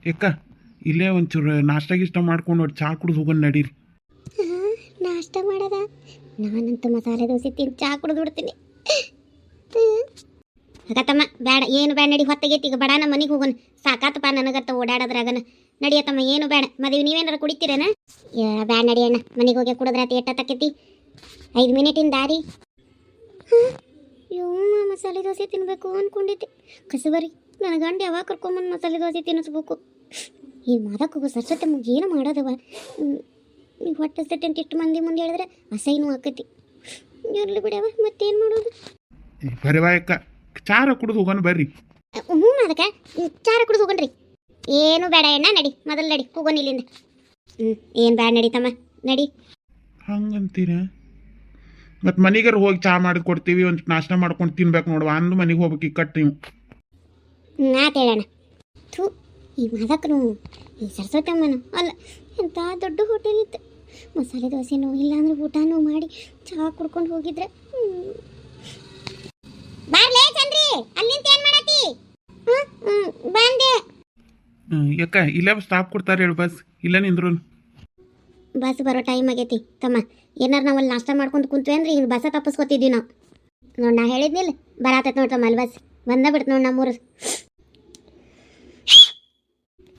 ಯಾಕ ಇಲ್ಲೇ ಒಂಚೂರು ನಾಷ್ಟ ಗಿಷ್ಟ ಮಾಡ್ಕೊಂಡು ನೋಡಿ ಚಾ ಕುಡ್ದು ಹೋಗೋಣ ನಡೀರಿ. ನಾಷ್ಟ ಮಾಡೋದ? ನಾನಂತೂ ಮಸಾಲೆ ದೋಸೆ ತಿಂದು ಚಾ ಕುಡಿದು ಬಿಡ್ತೀನಿ. ಆಗತ್ತಮ್ಮ ಬೇಡ, ಏನು ಬೇಡ ನಡಿ, ಹೊತ್ತಗೈತಿ ಈಗ. ಬಡ ನಮ್ಮ ಮನೆಗೆ ಹೋಗೋಣ, ಸಾಕಾತಪ್ಪ ನನಗತ್ತ ಓಡಾಡೋದ್ರಾಗನ. ನಡಿಯತ್ತಮ್ಮ, ಏನು ಬೇಡ. ಮದುವೆ ನೀವೇನಾರು ಕುಡಿತೀರೇನ? ಬೇಡ ನಡಿ ಅಣ್ಣ, ಮನೆಗೆ ಹೋಗಿ ಕುಡಿದ್ರಾತಿ ಎಟ್ಟತ್ತಕೈತಿ 5 ಮಿನಿಟಿನ ದಾರಿ. ಯವ್ವ ಮಸಾಲೆ ದೋಸೆ ತಿನ್ನಬೇಕು ಅಂದ್ಕೊಂಡಿದ್ದೆ. ಕಸಬರಿ ನನ್ನ ಗಂಡ ಯಾವಾಗ ಕರ್ಕೊಂಬಂದು ಮಸಾಲೆ ದೋಸೆ ತಿನ್ನಿಸ್ಬೇಕು. ಈ ಮಾದಕ್ಕೂ ಸರ್ಸತ್ತೆ ಮುಗಿ ಏನು ಮಾಡೋದವ. ನೀವು ಹೊಟ್ಟೆ ಸಟ್ಟೆ ಅಂತ ಇಷ್ಟು ಮಂದಿ ಮುಂದೆ ಹೇಳಿದ್ರೆ ಅಸಹ್ಯನೂ ಆಕೈತಿ. ಇರಲಿ ಬಿಡವ, ಮತ್ತೇನು ಮಾಡೋದು. ಬರೀವಾ ಯಾಕ ಚಾರ ಕುಡಿದು ಹೋಗೋಣ ಬರ್ರಿ. ಹ್ಞೂ ಅದಕ್ಕೆ ಚಾರ ಕುಡಿದು ಹೋಗೋಣ್ರಿ. ಏನು ಬೇಡ ಎಣ್ಣ, ನಡಿ ಮೊದಲು ನಡಿ ಹೋಗೋಣ ಇಲ್ಲಿಂದ. ಏನು ಬೇಡ ನಡಿತಮ್ಮ, ನಡಿ. ಹಂಗಂತೀರ? ಮತ್ತು ಮನೆಗಾರ ಹೋಗಿ ಚಾ ಮಾಡಿದ್ ಕೊಡ್ತೀವಿ, ಒಂದು ನಾಷ್ಟ ಮಾಡ್ಕೊಂಡು ತಿನ್ಬೇಕು ನೋಡುವ. ಅಂದು ಮನೆಗೆ ಹೋಗ್ಬೇಕು ಈ ಕಟ್ಟು ನೀವು. ಆತ ಹೇಳೋಣ. ಥೂ, ಈ ಮಾದಕ್ಕನು ಈ ಸರಸ್ವತಮ್ಮನು ಅಲ್ಲ, ಎಂಥ ದೊಡ್ಡ ಹೋಟೆಲ್ ಇತ್ತು. ಮಸಾಲೆ ದೋಸೆನೋ ಇಲ್ಲಾಂದ್ರೆ ಊಟನೂ ಮಾಡಿ ಚಹಾ ಕುಡ್ಕೊಂಡು ಹೋಗಿದ್ರೆ. ಬಾರ್ಲೇ ಚಂದ್ರಿ, ಅಲ್ಲಿಂದ ಏನು ಮಾಡತ್ತಿ? ಬಂದೆ. ಯಾಕ ಇಲ್ಲೇ ಸ್ಟಾಪ್ ಕೊಡ್ತಾರೆ ಹೇಳು ಬಸ್, ಇಲ್ಲ ನಿಂದ್ರು. ಬಸ್ ಬರೋ ಟೈಮ್ ಆಗೈತಿ ತಮ್ಮ. ಏನಾರು ನಾವಲ್ಲಿ ನಾಷ್ಟ ಮಾಡ್ಕೊಂಡು ಕುಂತ್ವಿ ಅಂದ್ರೆ ಈಗ ಬಸ್ಸ ತಪ್ಪಿಸ್ಕೊತಿದ್ವಿ ನಾವು. ನೋಡಿ ನಾ ಹೇಳಿದ್ನಿಲ್ಲ, ಬರಾತೈತೆ ನೋಡ್ತಮ್ಮ ಅಲ್ಲಿ ಬಸ್. ಬಂದ ಬಿಡ್ತು ನೋಡಿ ನಮ್ಮೂರು.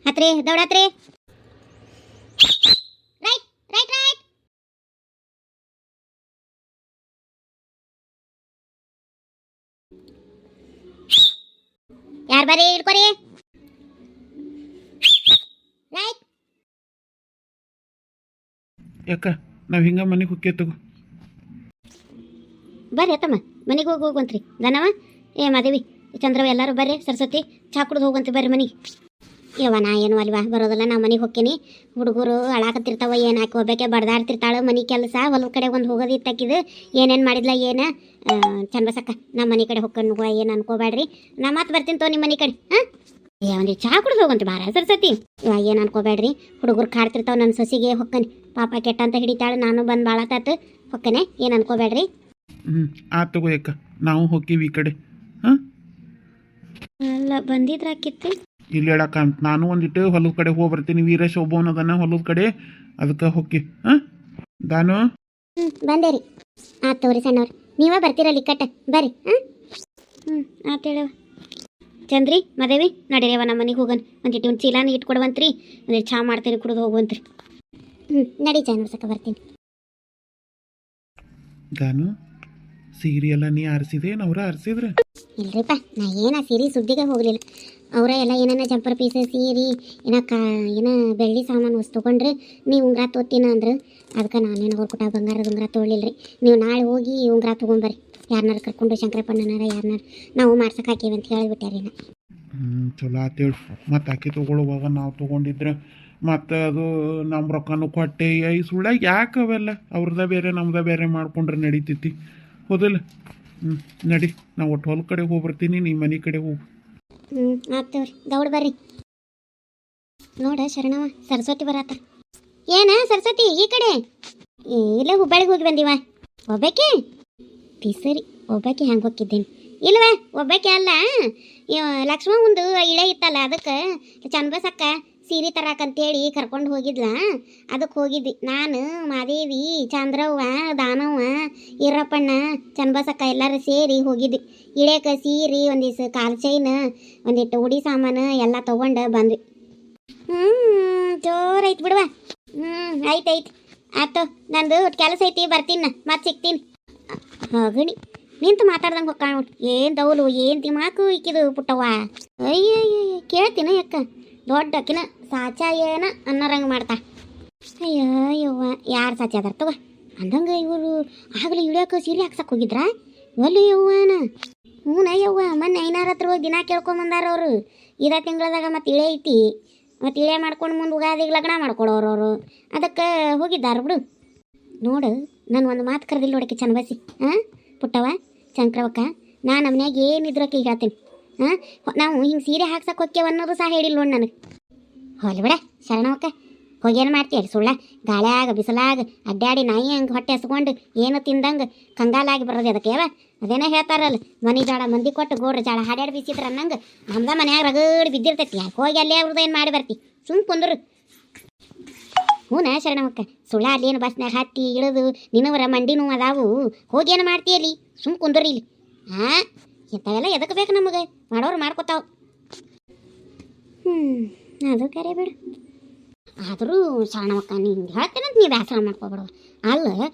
ಹತ್ರಿ ದೌಡಾತ್ರಿ. Right right right. ಯಾರು ಬರ್ರಿ ಇಡ್ಕೊರಿ. ರೈಟ್. ಯಾಕ ನಾವು ಹಿಂಗೆ ಮನೆಗೆ ಹೋಗ್ಯ ತಗೋ. ಬರ್ರಿ ಅತ್ತಮ್ಮ, ಮನೆಗೆ ಹೋಗುವಂತ್ರಿ. ದನವ ಏ ಮಾದೇವಿ ಚಂದ್ರವ ಎಲ್ಲರೂ ಬರ್ರಿ. ಸರಸ್ವತಿ ಚಾ ಕುಡ್ದು ಹೋಗುವಂತೆ ಬರ್ರಿ ಮನೆಗೆ. ಯವ್ವ ನಾ ಏನು ಅಲ್ವಾ ಬರೋದಲ್ಲ, ನಾ ಮನೆಗೆ ಹೋಗ್ತೀನಿ. ಹುಡುಗರು ಅಳಾಕತ್ತಿರ್ತಾವ, ಏನು ಹಾಕಿ ಹೋಗ್ಬೇಕೆ ಬಡ್ದಾಡ್ತಿರ್ತಾಳೆ. ಮನೆ ಕೆಲಸ ಹೊಲದ ಕಡೆ ಒಂದು ಹೋಗೋದು ಇತ್ತಾಕಿದ್ದು ಏನೇನು ಮಾಡಿದ್ಲ ಏನು ಚಂದ್ಬಸಕ್ಕ. ನಮ್ಮ ಮನೆ ಕಡೆ ಹೋಗ್ಕೊಂಡು ಏನು ಅನ್ಕೋಬೇಡ್ರಿ. ನಾ ಮತ್ತೆ ಬರ್ತೀನಿ ತೋ ನಿಮ್ಮ ಮನೆ ಕಡೆ. ಒಂದು ಚಾ ಕುಡ್ದು ಹೋಗಂತೆ ಬಾರ ಸರಸ್ವತಿ. ಇವಾಗ ಏನು ಅನ್ಕೋಬೇಡ್ರಿ, ಹುಡುಗರು ಕಾಡ್ತಿರ್ತಾವ. ನನ್ನ ಸೊಸಿಗೆ ಹೊಕ್ಕನೆ ಪಾಪ ಕೆಟ್ಟ ಅಂತ ಹಿಡಿತಾಳೆ. ನಾನು ಬಂದು ಭಾಳತ್ತಾತು ಹೊಕ್ಕನೆ, ಏನು ಅನ್ಕೋಬೇಡ್ರಿ. ಆತು ತಗೋ ಯಾಕ, ನಾವು ಹೋಗ್ತೀವಿ ಈ ಕಡೆ. ಹಾಂ ಎಲ್ಲ ಬಂದಿದ್ರಾಕಿತ್ತು ಇಲ್ಲಿ ಹೇಳಕ್ಕ. ನಾನು ಒಂದಿಟ್ಟು ಹೊಲದ ಕಡೆ ಹೋಗಿ ಬರ್ತೀನಿ. ವೀರೇಶ್ ಒಬ್ಬವನ ಅದನ್ನ ಹೊಲದ ಕಡೆ, ಅದಕ್ಕೆ ಹೋಗಿ. ಹಾಂ ದಾನು ಬಂದೆ ರೀ. ಆತು ತಗೋರಿ ಸಣ್ಣವ್ರು, ನೀವೇ ಬರ್ತೀರಲ್ಲಿ ಕಟ್ಟ ಬರ್ರಿ. ಆತು ಹೇಳವ. ಚಂದ್ರಿ ಮದೇವಿ ನಡೀರಿವ, ನಮ್ಮ ಮನೆಗೆ ಹೋಗೋಣ. ಒಂದಿಟ್ಟು ಒಂದು ಚೀಲಾನ ಇಟ್ಕೊಡುವಂತ್ರಿ, ಒಂದಿಟ್ಟು ಚಾ ಮಾಡ್ತೀನಿ ಕುಡಿದು ಹೋಗುವಂತ್ರಿ. ನಡಿ ಚಾ ನೋಡ್ಸಕ್ಕೆ ಬರ್ತೀನಿ. ದಾನು ಸೀರೆ ಎಲ್ಲ ನೀ ಆರಿಸಿದೆ ಏನು ಅವರ ಆರಿಸಿದ್ರೆ? ಇಲ್ರಿಪ್ಪ, ನಾ ಏನ ಸೀರೆ ಸುದ್ದಿಗೆ ಹೋಗಲಿಲ್ಲ. ಅವರ ಎಲ್ಲ ಏನಾನ ಜಂಪರ್ ಪೀಸ್ ಸೀರೆ ಏನ ಬೆಳ್ಳಿ ಸಾಮಾನು ವಸ್ತು ತೊಗೊಂಡ್ರೆ ನೀವು ಉಂಗ್ರ ತೊತ್ತೀನ ಅಂದ್ರೆ ಅದಕ್ಕೆ ನಾನೇನು ಅವ್ರ ಕೊಟ್ಟ ಬಂಗಾರದ ಉಂಗ್ರ ತೊಗೊಳ್ಳಿಲ್ರಿ. ನೀವು ನಾಳೆ ಹೋಗಿ ಉಂಗ್ರ ತೊಗೊಂಬರ್ರಿ. ಯಾರನ್ನಾರು ಕರ್ಕೊಂಡು ಶಂಕರಪ್ಪಣ್ಣನಾರ ಯಾರನ್ನಾರು ನಾವು ಮಾಡ್ಸಕ್ಕೆ ಹಾಕೀವಿ ಅಂತ ಹೇಳಿಬಿಟ್ಟಾರಿ ನಾ. ಚಲೋ ಆತೇಳಿ. ಮತ್ತು ಆಕೆ ತೊಗೊಳ್ಳುವಾಗ ನಾವು ತೊಗೊಂಡಿದ್ರೆ ಮತ್ತು ಅದು ನಮ್ಮ ರೊಕ್ಕನೂ ಕೊಟ್ಟೆ ಈ ಸುಳ್ಳಾಗ ಯಾಕೆ ಅವೆಲ್ಲ ಅವ್ರದ ಬೇರೆ ನಮ್ದ ಬೇರೆ ಮಾಡ್ಕೊಂಡ್ರೆ ನಡೀತೈತಿ ಹೌದಿಲ್ಲ? ನಡಿ, ನಾವು ಒಟ್ಟು ಹೊಲ ಕಡೆ ಹೋಗ್ಬರ್ತೀನಿ, ನೀ ಮನೆ ಕಡೆ ಹೋಗು. ಆಗ್ತವ್ರಿ, ದೌಡ್ ಬರ್ರಿ. ನೋಡ ಶರಣವ ಸರಸ್ವತಿ ಬರಾತ. ಏನ ಸರಸ್ವತಿ ಈ ಕಡೆ? ಇಲ್ಲೇ ಹುಬ್ಬಳ್ಳಿಗೆ ಹೋಗಿ ಬಂದಿವ. ಒಬ್ಬಾಕಿ ಸರಿ, ಒಬ್ಬಾಕಿ ಹೆಂಗೆ ಹೋಗಿದ್ದೇನೆ ಇಲ್ವ? ಒಬ್ಬಾಕಿ ಅಲ್ಲ, ಲಕ್ಷ್ಮ ಒಂದು ಇಳೆ ಇತ್ತಲ್ಲ, ಅದಕ್ಕೆ ಚಂದ್ಬಸಕ್ಕ ಸೀರೆ ತರಾಕಂತೇಳಿ ಕರ್ಕೊಂಡು ಹೋಗಿದ್ಲ. ಅದಕ್ಕೆ ಹೋಗಿದ್ವಿ ನಾನು, ಮಾದೇವಿ, ಚಂದ್ರವ್ವ, ದಾನವ್ವ, ಈರಪ್ಪಣ್ಣ, ಚಂದ್ಬಸಕ್ಕ ಎಲ್ಲರೂ ಸೇರಿ ಹೋಗಿದ್ವಿ. ಇಳೆಕ ಸೀರೆ, ಒಂದಿಷ್ಟು ಕಾಲು ಚೈನ್, ಒಂದಿಟ್ಟು ಉಡಿ ಸಾಮಾನು ಎಲ್ಲ ತೊಗೊಂಡು ಬಂದ್ವಿ. ಜೋರೈತೆ ಬಿಡುವ. ಆಯ್ತು ಆಯ್ತು, ನಂದು ಕೆಲಸ ಐತಿ, ಬರ್ತೀನಿ, ಮತ್ತೆ ಸಿಗ್ತೀನಿ. ಗಣಿ ನಿಂತು ಮಾತಾಡ್ದಂಗೆ ಹೊಕ್ಕ ನೋಡಿ. ಏನು ದೌಲು, ಏನು ದಿಮಾಕು ಇಕ್ಕಿದು ಪುಟ್ಟವ್ವ. ಅಯ್ಯಯ್ಯ ಕೇಳ್ತೀನ ಯಾಕ ದೊಡ್ಡ ಅಕ್ಕಿನ ಸಾಚ ಏನ ಅನ್ನೋರಂಗೆ ಮಾಡ್ತಾ. ಅಯ್ಯವ್ವ ಯಾರು ಸಾಚ ಅದಾರ ತಗೋ ಅಂದಂಗೆ. ಇವರು ಆಗಲೇ ಇಳಿಯೋಕೆ ಸೀರೆ ಹಾಕ್ಸಕ್ಕೆ ಹೋಗಿದ್ರಾ? ಒಲ್ಲಿ ಯವ್ವನ. ಹ್ಞೂನಯ್ಯವ್ವ, ಮೊನ್ನೆ ಐನಾರ ಹತ್ರ ಹೋಗಿ ದಿನ ಕೇಳ್ಕೊಂಬಂದಾರ ಅವರು. ಇದೇ ತಿಂಗಳದಾಗ ಮತ್ತು ಇಳೆ ಐತಿ, ಮತ್ತು ಇಳೆ ಮಾಡ್ಕೊಂಡು ಮುಂದೆ ಉಗಾದಿಗೆ ಲಗ್ನ ಮಾಡ್ಕೊಡೋರು ಅವರು. ಅದಕ್ಕೆ ಹೋಗಿದ್ದಾರ ಬಿಡು. ನೋಡು, ನಾನು ಒಂದು ಮಾತು ಕರೆದಿಲ್ಲ ನೋಡಕ್ಕೆ ಚಂದ್ಬಸಿ. ಪುಟ್ಟವ ಶಂಕರವಕ್ಕ, ನಾನು ಮನ್ಯಾಗ ಏನಿದ್ರಕ್ಕೆ ಹೇಳ್ತೀನಿ. ನಾವು ಹಿಂಗೆ ಸೀರೆ ಹಾಕ್ಸಕ್ಕೆ ಹೋಗ್ಯವ ಅನ್ನೋದು ಸಹ ಹೇಳಿಲ್ಲ ನೋಡಿ ನನಗೆ. ಹೊಲಿ ಬಿಡ ಶರಣವಕ್ಕ, ಹೋಗೇನು ಮಾಡ್ತೀರಿ ಸುಳ್ಳ ಗಾಳ್ಯಾಗ ಬಿಸಿಲಾಗ ಅಡ್ಡಾಡಿ ನಾಯಿ ಹಂಗೆ ಹೊಟ್ಟೆ ಹಸ್ಕೊಂಡು ಏನು ತಿಂದಂಗೆ ಕಂಗಾಲಾಗಿ ಬರೋದು ಅದಕ್ಕೆ ಅದೇನೇ ಹೇಳ್ತಾರಲ್ಲ ಮನೆ ಜಾಳ ಮಂದಿ ಕೊಟ್ಟು ಗೋಡ್ರ ಜಾಳ ಹಾಡ್ಯಾಡಿ ಬೀಸಿದ್ರ ಅನ್ನಂಗೆ ನಮ್ದ ಮನ್ಯಾಗ ರಗಡ್ ಬಿದ್ದಿರ್ತೈತಿ ಯಾಕೆ ಹೋಗಿ ಅಲ್ಲೇ ಅವ್ರದ್ದು ಏನು ಮಾಡಿ ಬರ್ತಿ ಸುಮ್ ಕುಂದ್ರು ಹ್ಞೂನ ಶರಣವಕ್ಕ ಸುಳ್ಳ ಅಲ್ಲೇನು ಬಸ್ನಾಗ ಹತ್ತಿ ಇಳಿದು ನಿನ್ನವರ ಮಂಡಿ ನೋವು ಅದಾವು ಹೋಗೇನು ಮಾಡ್ತೀಯಲ್ಲಿ ಸುಮ್ ಕುಂದ್ರಿ ಇಲ್ಲಿ ಹಾಂ ಇಂಥವೆಲ್ಲ ಎದಕ್ಕೆ ಬೇಕು ನಮಗೆ ಮಾಡೋರು ಮಾಡ್ಕೊತಾವ ಅದು ಕರೆ ಬಿಡು ಆದರೂ ಶರಣವಕ್ಕ ನೀನು ಹೇಳ್ತೇನಂತ ನೀವು ಬೇಸರ ಮಾಡ್ಕೊಬಿಡೋದು ಅಲ್ಲ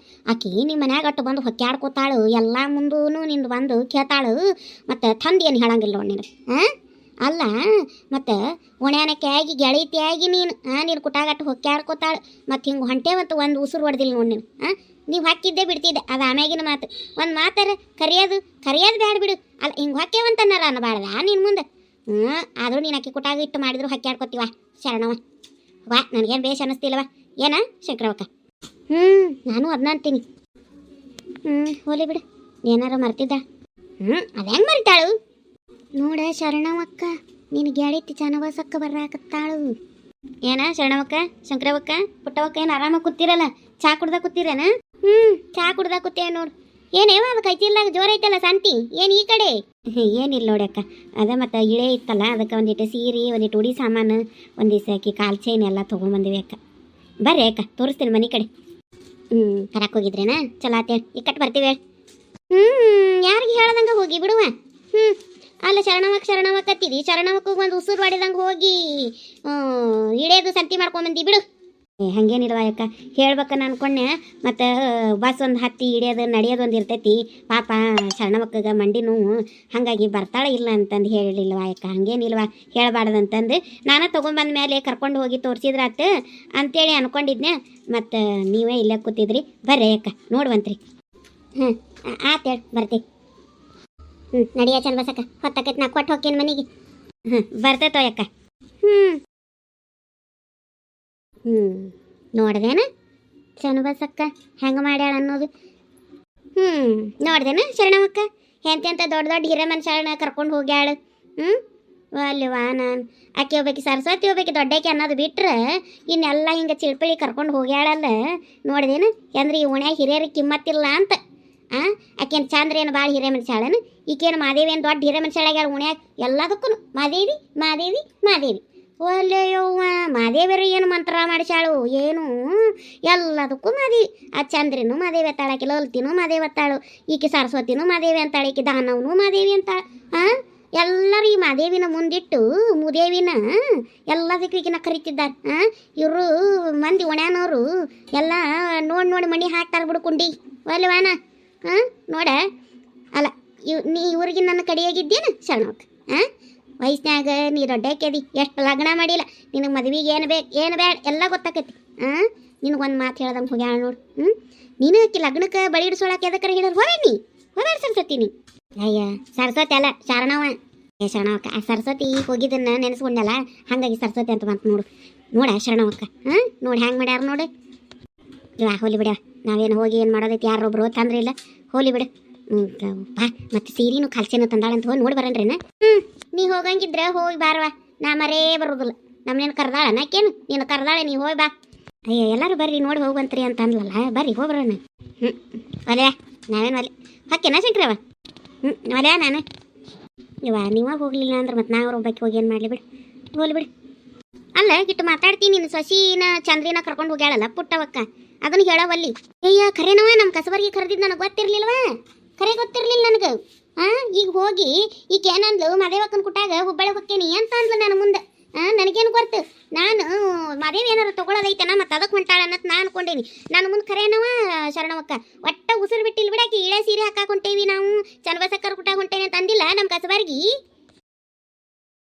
ಆಕಿ ನಿಮ್ಮ ಮನ್ಯಾಗ ಅಟ್ಟು ಬಂದು ಹೊಕ್ಕಾಡ್ಕೋತಾಳು ಎಲ್ಲ ಮುಂದೂ ನಿಂದು ಬಂದು ಕೇಳ್ತಾಳು ಮತ್ತು ತಂದು ಏನು ಹೇಳಂಗಿಲ್ಲ ನೋಡಿ ನೀನು ಹಾಂ ಅಲ್ಲ ಮತ್ತು ಒಣ್ಯಾನಕ್ಕೆ ಆಗಿ ಗೆಳತಿಯಾಗಿ ನೀನು ಕುಟಾಗಟ್ಟು ಹೊಕ್ಕಾಡ್ಕೋತಾಳು ಮತ್ತು ಹಿಂಗೆ ಹೊಂಟೇವಂತ ಒಂದು ಉಸಿರು ಹೊಡೆದಿಲ್ಲ ನೋಡಿ ನೀನು ನೀವು ಹಾಕಿದ್ದೆ ಬಿಡ್ತಿದ್ದೆ ಅದು ಆಮ್ಯಾಗಿನ ಮಾತು ಒಂದು ಮಾತಾರ ಕರಿಯೋದು ಬ್ಯಾಡ ಬಿಡು ಅಲ್ಲ ಹಿಂಗೆ ಹೊಕ್ಕೇವಂತನ್ನಾರ ಅನ್ನಬಾರ್ದ ನಿನ್ನ ಮುಂದೆ ಆದರೂ ನೀನು ಅಕ್ಕಿ ಕುಟಾಗ ಇಟ್ಟು ಮಾಡಿದ್ರು ಹಕ್ಕಾಡ್ಕೊತೀವ ಶರಣವ ವಾ ನನಗೇನು ಬೇಷ್ ಅನ್ನಿಸ್ತಿಲ್ಲವ ಏನ ಶಂಕರವಕ್ಕ ನಾನು ಅದನ್ನ ಅಂತೀನಿ ಹೋಲಿ ಬಿಡು ಏನಾರ ಮರ್ತಿದ್ದ ಅದು ಹೆಂಗೆ ಮರಿತಾಳು ನೋಡ ಶರಣವಕ್ಕ ನಿನ್ನ ಗೆಳತಿ ಚನ್ನಬಸಕ್ಕ ಬರಾಕತ್ತಾಳು ಏನ ಶರಣವಕ್ಕ ಶಂಕರವಕ್ಕ ಪುಟ್ಟವಕ್ಕ ಏನು ಆರಾಮಾಗಿ ಕೂತಿರಲ್ಲ ಚಾ ಕುಡ್ದ ಕೂತಿರೇನ ಚಾ ಕುಡ್ದ ಕೂತೇ ನೋಡು ಏನೇವ ಅದು ಕೈತಿಲ್ಲಾಗ ಜೋರ ಐತಲ್ಲ ಶಾಂತಿ ಏನು ಈ ಕಡೆ ಏನಿಲ್ಲ ನೋಡಿ ಅಕ್ಕ ಅದ ಮತ್ತು ಇಳೆ ಇತ್ತಲ್ಲ ಅದಕ್ಕೆ ಒಂದಿಟ್ಟು ಸೀರೆ ಒಂದಿಟ್ಟು ಉಡಿ ಸಾಮಾನು ಒಂದಿವ್ಸ ಅಕ್ಕಿ ಕಾಲು ಚೈನ್ ಎಲ್ಲ ತೊಗೊಂಬಂದಿವಿ ಅಕ್ಕ ಬರ್ರಿ ಅಕ್ಕ ತೋರಿಸ್ತೀನಿ ಮನೆ ಕಡೆ ಕರಕ್ಕೆ ಹೋಗಿದ್ರೇನಾ ಚಲೋ ಆತೇಳಿ ಇಕ್ಕಟ್ಟು ಬರ್ತೀವಿ ಹೇಳಿ ಯಾರಿಗೆ ಹೇಳ್ದಂಗೆ ಹೋಗಿ ಬಿಡುವ ಅಲ್ಲ ಶರಣವಕ್ಕತ್ತಿದಿ ಶರಣವಕ್ಕ ಒಂದು ಉಸುರು ಹೊಡಿದಂಗೆ ಹೋಗಿ ಇಳೇದು ಸಂತಿ ಮಾಡ್ಕೊಂಬಂದಿ ಬಿಡು ಹಂಗೇನಿಲ್ವ ಅಕ್ಕ ಹೇಳ್ಬೇಕನ್ನ ಅನ್ಕೊಂಡೆ ಮತ್ತು ಬಸ್ ಒಂದು ಹತ್ತಿ ಹಿಡಿಯೋದು ನಡೆಯೋದು ಒಂದು ಇರ್ತೈತಿ ಪಾಪ ಶರಣವಕ್ಕಗ ಮಂಡಿ ನೋವು ಹಾಗಾಗಿ ಬರ್ತಾಳೆ ಇಲ್ಲ ಅಂತಂದು ಹೇಳಿಲ್ವ ಅಕ್ಕ ಹಂಗೇನಿಲ್ವ ಹೇಳ್ಬಾರ್ದಂತಂದು ನಾನು ತೊಗೊಂಬಂದ ಮೇಲೆ ಕರ್ಕೊಂಡು ಹೋಗಿ ತೋರಿಸಿದ್ರಾತು ಅಂತೇಳಿ ಅನ್ಕೊಂಡಿದ್ನೆ ಮತ್ತು ನೀವೇ ಇಲ್ಲೇ ಕೂತಿದ್ರಿ ಬರ್ರಿ ಅಕ್ಕ ನೋಡುವಂತ್ರಿ ಆತೇಳಿ ಬರ್ತೀವಿ ನಡಿಯ ಚನ್ನಬಸಕ್ಕ ಹೊತ್ತಕೈತಿ ನಾ ಕೊಟ್ಟು ಹೋಗ್ತೀನಿ ಮನೆಗೆ ಬರ್ತೈತೋ ಅಕ್ಕ ನೋಡ್ದೇನ ಚನ್ನಬಸಕ್ಕ ಹೆಂಗೆ ಮಾಡ್ಯಾಳ ಅನ್ನೋದು ನೋಡ್ದೇನ ಶರಣವಕ್ಕ ಎಂತೆಂತ ದೊಡ್ಡ ಹಿರೇಮನುಷ್ಯಳನ್ನ ಕರ್ಕೊಂಡು ಹೋಗ್ಯಾಳು ಅಲ್ವಾ ನಾನು ಆಕೆ ಹೋಗ್ಬೇಕು ಸರಸ್ವತಿ ಹೋಗ್ಬೇಕು ದೊಡ್ಡಕ್ಕೆ ಅನ್ನೋದು ಬಿಟ್ರೆ ಇನ್ನೆಲ್ಲ ಹಿಂಗೆ ಚಿಳ್ಪಿಳಿ ಕರ್ಕೊಂಡು ಹೋಗ್ಯಾಳಲ್ಲ ನೋಡ್ದೇನು ಅಂದ್ರೆ ಈ ಓಣ್ಯಾಗ ಹಿರಿಯರಿಗೆ ಕಿಮ್ಮತ್ತಿಲ್ಲ ಅಂತ ಆಕೇನು ಚಾಂದ್ರೇನು ಭಾಳ ಹಿರೇ ಮನುಷ್ಯಾಳನು ಈಕೇನು ಮಾದೇವಿ ಏನು ದೊಡ್ಡ ಹಿರೇ ಮನುಷ್ಯಾಳಾಗ್ಯಾಳ ಓಣ್ಯಾಗ ಎಲ್ಲದಕ್ಕೂ ಮಾದೇವಿ ಒಲ್ಲೆಯವ್ವ ಮಾದೇವಿಯರು ಏನು ಮಂತ್ರ ಮಾಡಿಸಾಳು ಏನು ಎಲ್ಲದಕ್ಕೂ ಮಾದೇವಿ ಆ ಚಂದ್ರಿನೂ ಮಾದೇವಿ ಅಂತಾಳೆ ಆಕೆ ಲಲಿತಿನೂ ಮಾದೇವಿ ಅಂತಾಳು ಈಕೆ ಸರಸ್ವತಿನೂ ಮಾದೇವಿ ಅಂತಾಳೆ ಈಕೆ ದಾನವನೂ ಮಾದೇವಿ ಅಂತಾಳೆ ಎಲ್ಲರೂ ಈ ಮಾದೇವಿನ ಮುಂದಿಟ್ಟು ಮುದೇವಿನ ಎಲ್ಲದಕ್ಕೂ ಈಗಿನ ಕರಿತಿದ್ದಾರೆ ಇವರು ಮಂದಿ ಒಣ್ಯಾನವರು ಎಲ್ಲ ನೋಡಿ ಮಣಿ ಹಾಕ್ತಾರೆ ಬಿಡ್ಕೊಂಡಿ ಒಲ್ಲೆವಾನ ನೋಡ ಅಲ್ಲ ನೀ ಇವ್ರಿಗೆ ನನ್ನ ಕಡೆಯಾಗಿದ್ದೇನ ಶರಣವಕ್ಕ ವಯಸ್ಸಿನಾಗ ನೀ ದೊಡ್ಡಕ್ಕೆದಿ ಎಷ್ಟು ಲಗ್ನ ಮಾಡಿಲ್ಲ ನಿನಗೆ ಮದುವೆಗೆ ಏನು ಬೇಡ ಎಲ್ಲ ಗೊತ್ತಾಕೈತಿ ನಿನಗೊಂದು ಮಾತು ಹೇಳ್ದಂಗೆ ಹೋಗ್ಯಾಳ ನೋಡು ನೀನು ಆಕಿ ಲಗ್ನಕ್ಕೆ ಬಳಿ ಇಡಿಸೋಳಕ್ಕೆ ಎದಕ್ಕರ ಹೇಳಿದ್ರು ಹೋಗ್ಯಾಡ ಸರಸ್ವತಿ ನೀ ಅಯ್ಯ ಸರಸ್ವತಿ ಅಲ್ಲ ಶರಣವ ಶರಣವಕ್ಕ ಆ ಸರಸ್ವತಿ ಹೋಗಿದ್ದನ್ನ ನೆನೆಸ್ಕೊಂಡಲ್ಲ ಹಾಗಾಗಿ ಸರಸ್ವತಿ ಅಂತ ಬಂತು ನೋಡ ಶರಣವಕ್ಕ ನೋಡಿ ಹ್ಯಾಂಗೆ ಮಾಡ್ಯಾರ ನೋಡಿ ಹೋಲಿ ಬಿಡ ನಾವೇನು ಹೋಗಿ ಏನು ಮಾಡೋದೈತಿ ಯಾರೊಬ್ರು ತಂದ್ರೆ ಇಲ್ಲ ಹೋಲಿ ಬಿಡ ಬಾ ಮತ್ತೆ ಸೀರೆನೂ ಕಲ್ಸೇನು ತಂದಾಳಂತ ಹೋಗಿ ನೋಡಿ ಬರನ್ರೇನ ನೀ ಹೋಗಂಗಿದ್ರೆ ಹೋಗಿ ಬಾರವಾ ನಾ ಮರೇ ಬರೋದಿಲ್ಲ ನಮ್ಮನೇನು ಕರ್ದಾಳ ನಾಕೇನು ನೀನು ಕರ್ದಾಳೆ ನೀ ಹೋಗಿ ಬಾ ಅಯ್ಯ ಎಲ್ಲರೂ ಬರ್ರಿ ನೋಡಿ ಹೋಗುವಂತ್ರಿ ಅಂತ ಅಂದ್ಲಲ್ಲ ಬರ್ರಿ ಹೋಗ್ಬರೋಣ ಒಲೆ ನಾವೇನು ಒಲೆ ಹಾಕೇನಾ ಶಂಕ್ರವ ಒಲೆ ನಾನು ನೀವ ಹೋಗ್ಲಿಲ್ಲ ಅಂದ್ರೆ ಮತ್ತೆ ನಾವು ಒಬ್ಬಕ್ಕೆ ಹೋಗಿ ಏನು ಮಾಡಲಿ ಬಿಡು ಹೋಲಿ ಬಿಡು ಅಲ್ಲ ಗಿಟ್ಟು ಮಾತಾಡ್ತೀನಿ ನೀನು ಸೊಸಿನ ಚಂದ್ರಿನ ಕರ್ಕೊಂಡು ಹೋಗ್ಯಾಳಲ್ಲ ಪುಟ್ಟವಕ್ಕ ಅದನ್ನು ಹೇಳವಲ್ಲಿ ಅಯ್ಯ ಖರೇನವ ನಮ್ಮ ಕಸಬರ್ಗಿ ಕರೆದಿದ್ದು ನನಗೆ ಗೊತ್ತಿರ್ಲಿಲ್ವ ಖರೆ ಗೊತ್ತಿರ್ಲಿಲ್ಲ ನನಗೆ ಈಗ ಹೋಗಿ ಈಗ ಏನಂದ್ಲು ಮಾದೇವಕ್ಕನ ಕುಟ್ಟಾಗ ಹುಬ್ಬಳ್ಳಿ ಹೋಗ್ತೇನಿ ಅಂತ ಅಂದ್ಲು ನನ್ನ ಮುಂದೆ ನನಗೇನು ಗೊತ್ತು ನಾನು ಮಾದೇವಿ ಏನಾರು ತೊಗೊಳೋದೈತೆನ ಮತ್ತು ಅದಕ್ಕೆ ಹೊಂಟಾಳ ಅನ್ನೋದು ನಾನು ಅನ್ಕೊಂಡೇನಿ ನನ್ನ ಮುಂದೆ ಖರೇನವ ಶರಣವಕ್ಕ ಒಟ್ಟ ಉಸಿರು ಬಿಟ್ಟಿಲ್ಲ ಬಿಡಾಕಿ ಇಳೆ ಸೀರೆ ಹಾಕಾಕೊಂಟೇವಿ ನಾವು ಚನ್ನಬಸಕ್ಕರ ಕುಟ್ಟಾಗ ಹೊಂಟೇನೆ ಅಂತ ಅಂದಿಲ್ಲ ನಮ್ಮ ಕಸಬರ್ಗಿ